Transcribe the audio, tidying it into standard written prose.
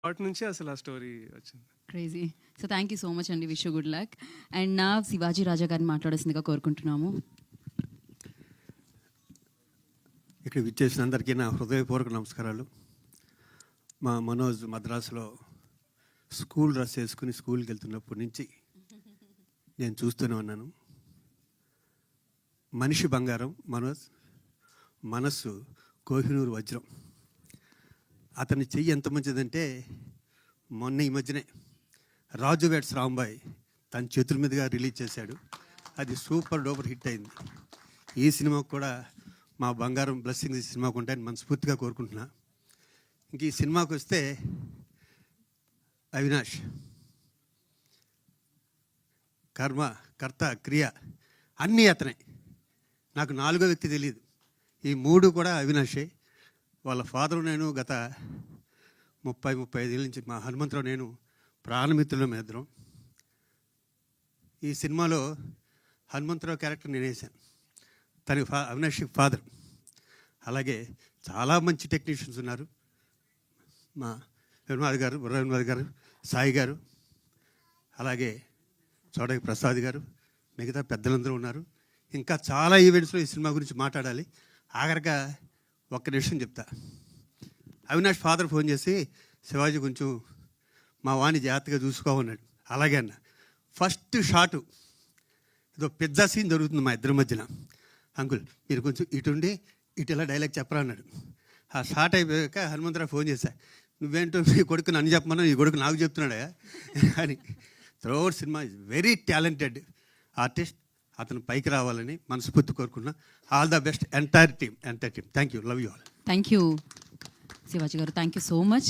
వాటి నుంచి అసలు ఆ స్టోరీ వచ్చింది. Crazy. So thank you so much అండి, wish you good luck. And నా శివాజీ రాజా గారిని మాట్లాడాల్సిందిగా కోరుకుంటున్నాము. ఇక్కడ విచ్చేసిన అందరికీ నా హృదయపూర్వక నమస్కారాలు. మా మనోజ్ మద్రాసులో స్కూల్ డ్రెస్ వేసుకుని స్కూల్కి వెళ్తున్నప్పటి నుంచి నేను చూస్తూనే ఉన్నాను. మనిషి బంగారం మనోజ్, మనస్సు కోహినూరు వజ్రం. అతని చెయ్యి ఎంత మంచిదంటే మొన్న ఈ మధ్యనే రాజు వెడ్స్ రాంబాయ్ తన చేతుల మీదుగా రిలీజ్ చేశాడు. అది సూపర్ డూపర్ హిట్ అయింది. ఈ సినిమాకు కూడా మా బంగారం బ్లెస్సింగ్స్ ఈ సినిమాకు ఉంటాయని మనస్ఫూర్తిగా కోరుకుంటున్నా. ఇంక ఈ సినిమాకు వస్తే అవినాష్ కర్మ కర్త క్రియ అన్నీ అతనే. నాకు నాలుగో వ్యక్తి తెలియదు. ఈ మూడు కూడా అవినాషే. వాళ్ళ ఫాదరు నేను గత 30-35 ఏళ్ళ నుంచి మా హనుమంతరావు నేను ప్రాణమిత్రులు మేద్దరం. ఈ సినిమాలో హనుమంతరావు క్యారెక్టర్ నేను వేశాను. తన అవినాష్ ఫాదర్. అలాగే చాలా మంచి టెక్నీషియన్స్ ఉన్నారు. మా వేణుమాధవ్ గారు, బుర్రవేణుమాధవ్ గారు, సాయి గారు, అలాగే చౌడకి ప్రసాద్ గారు, మిగతా పెద్దలందరూ ఉన్నారు. ఇంకా చాలా ఈవెంట్స్లో ఈ సినిమా గురించి మాట్లాడాలి. ఆఖరిగా ఒక్క నిమిషం చెప్తా. అవినాష్ ఫాదర్ ఫోన్ చేసి శివాజీ కొంచెం మా వాణి జాగ్రత్తగా చూసుకోమన్నాడు. అలాగే అన్న. ఫస్ట్ షాటు ఏదో పిజ్జా సీన్ జరుగుతుంది మా ఇద్దరి మధ్యన. అంకుల్ మీరు కొంచెం ఇటుండి ఇటు ఇలా డైలాగ్ చెప్పరా అన్నాడు. ఆ షాట్ అయిపోయాక హనుమంతరావు ఫోన్ చేశా, నువ్వేంటో మీ కొడుకు నన్ను చెప్పమన్నా ఈ కొడుకు నాకు చెప్తున్నాడా అని. Throughout cinema is very talented artist. అతను పైకి రావాలని మనస్ఫూర్తి కోరుకున్నా. All the best entire team. Thank you. Love you all. Thank you Shivaji గారు, థ్యాంక్ యూ సో మచ్.